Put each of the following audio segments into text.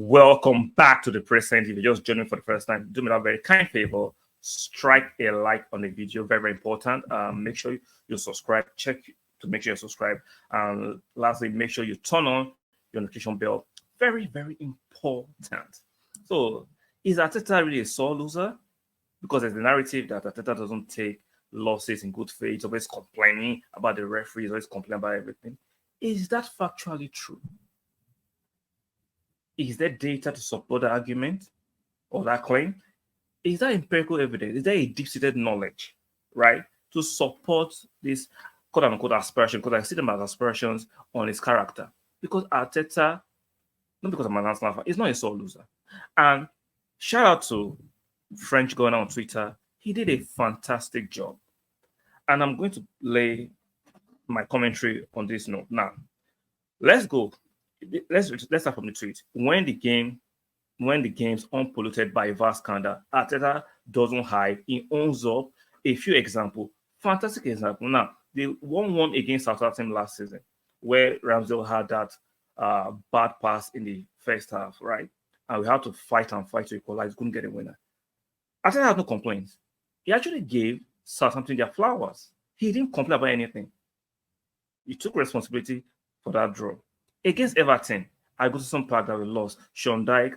Welcome back to the present. If you're just joining for the first time, do me that very kind favor. Strike a like on the video. Very, very important. Make sure you subscribe. Check to make sure you subscribe. And lastly, make sure you turn on your notification bell. Very, very important. So, is Arteta really a sore loser? Because there's the narrative that Arteta doesn't take losses in good faith. He's always complaining about the referees, always complaining about everything. Is that factually true? Is there data to support the argument or that claim? Is there empirical evidence? Is there a deep-seated knowledge, right, to support this quote-unquote aspiration? Because I see them as aspirations on his character. Because Arteta, not because I'm an Arsenal fan, he's not a sore loser. And shout out to French going on Twitter. He did a fantastic job. And I'm going to lay my commentary on this note. Now, let's go. Let's start from the tweet. When the game's unpolluted by vast scandal, Arteta doesn't hide. He owns up. A few examples. Fantastic example. Now, they won against Southampton last season, where Ramsdale had that bad pass in the first half, right? And we had to fight to equalize. Couldn't get a winner. Arteta had no complaints. He actually gave Southampton their flowers. He didn't complain about anything. He took responsibility for that draw. Against Everton, I go to some part that we lost. Sean Dyke,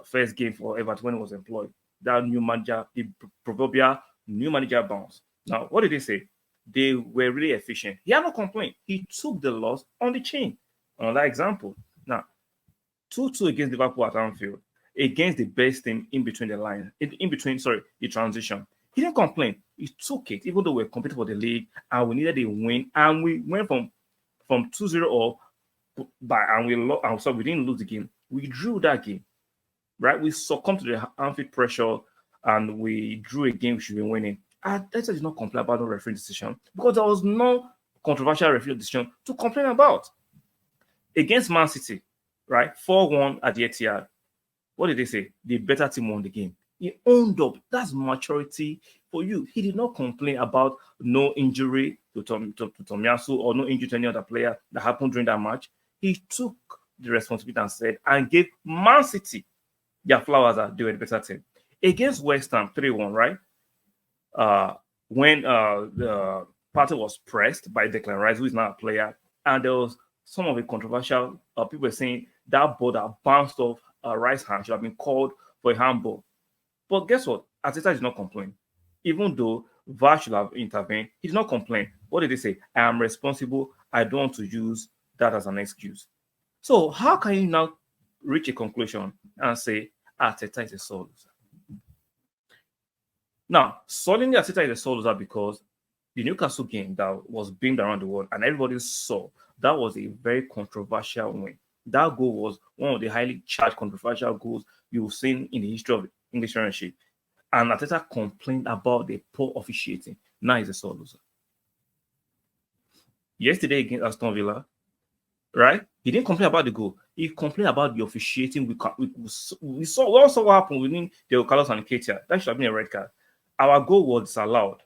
first game for Everton when he was employed. That new manager, the proverbial new manager bounce. Now, what did they say? They were really efficient. He had no complaint. He took the loss on the chin. Another example. Now, 2-2 against Liverpool at Anfield, against the best team in between the line, the transition. He didn't complain. He took it, even though we were competing for the league and we needed a win. And we went from 2-0 up. We didn't lose the game. We drew that game, right? We succumbed to the Anfield pressure and we drew a game we should be winning. Arteta did not complain about no referee decision because there was no controversial referee decision to complain about. Against Man City, right? 4-1 at the Etihad. What did they say? The better team won the game. He owned up. That's maturity for you. He did not complain about no injury to Tomiyasu or no injury to any other player that happened during that match. He took the responsibility and said and gave Man City their flowers that they were the better team. Against West Ham, 3-1, right? When the party was pressed by Declan Rice, who is now a player, and there was some of the controversial people were saying that ball that bounced off Rice's hand should have been called for a handball. But guess what? Arteta did not complain. Even though VAR should have intervened, he did not complain. What did he say? I am responsible. I don't want to use that as an excuse. So how can you now reach a conclusion and say Arteta is a sore loser? Now, suddenly Arteta is a sore loser because the Newcastle game that was beamed around the world and everybody saw that was a very controversial win. That goal was one of the highly charged controversial goals you've seen in the history of English Premiership. And Arteta complained about the poor officiating. Now he's a sore loser. Yesterday against Aston Villa, right? He didn't complain about the goal. He complained about the officiating. We all saw what happened within Diego Carlos and Nketiah. That should have been a red card. Our goal was disallowed,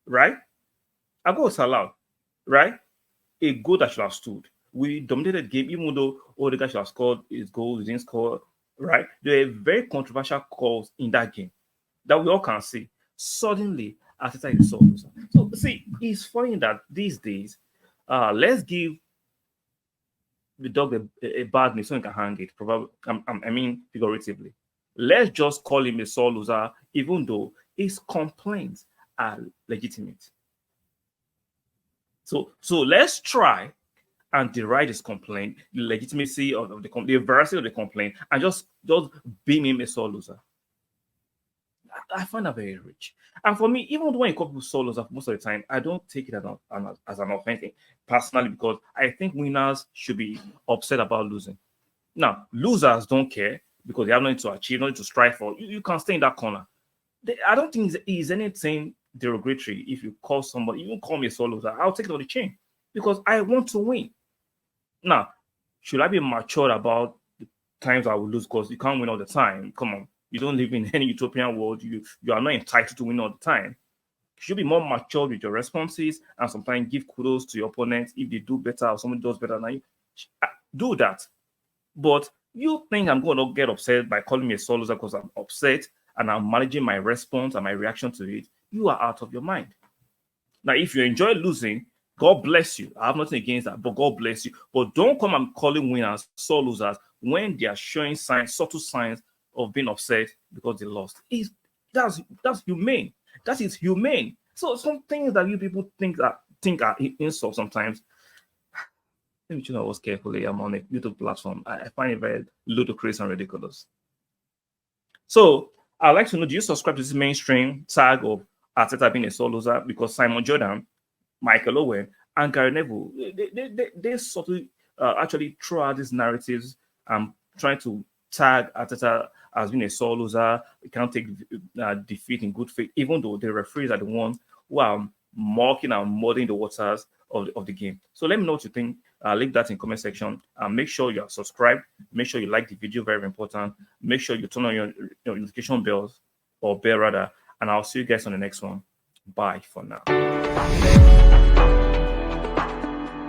right? Our goal was disallowed, right? A goal that should have stood. We dominated the game, even though Odegaard should have scored his goal, he didn't score, right? There were very controversial calls in that game that we all can see. Suddenly, Arteta is a sore loser. So, see, it's funny that these days, let's give the dog a bad name so he can hang it. Probably, I mean, figuratively. Let's just call him a sore loser, even though his complaints are legitimate. So let's try and deride his complaint, the legitimacy of the veracity of the complaint, and just beam him a sore loser. I find that very rich. And for me, even when you call people sore loser most of the time, I don't take it as an offense personally, because I think winners should be upset about losing. Now, losers don't care because they have nothing to achieve, nothing to strive for. You can stay in that corner. I don't think it is anything derogatory if you call somebody, even call me a sore loser, I'll take it on the chin because I want to win. Now, should I be mature about the times I will lose? Because you can't win all the time. Come on. You don't live in any utopian world. You are not entitled to win all the time. You should be more mature with your responses and sometimes give kudos to your opponents if they do better or somebody does better than you. Do that. But You think I'm going to get upset by calling me a sore loser because I'm upset and I'm managing my response and my reaction to it? You are out of your mind. Now, if you enjoy losing, God bless you. I have nothing against that, but God bless you. But don't come and calling winners sore losers when they are showing signs, subtle signs of being upset because they lost. That's humane. That is humane. So some things that you people think are insults sometimes. Let me choose those carefully. I'm on a YouTube platform. I find it very ludicrous and ridiculous. So I'd like to know, do you subscribe to this mainstream tag of Arteta being a sore loser? Because Simon Jordan, Michael Owen, and Gary Neville, they sort of actually throw out these narratives and trying to tag Arteta as being a sore loser. He cannot take defeat in good faith, even though the referees are the ones who are mocking and muddying the waters of the game. So let me know what you think. Leave that in comment section. Make sure you are subscribed. Make sure you like the video, very important. Make sure you turn on your notification bells, or bell rather, and I'll see you guys on the next one. Bye for now.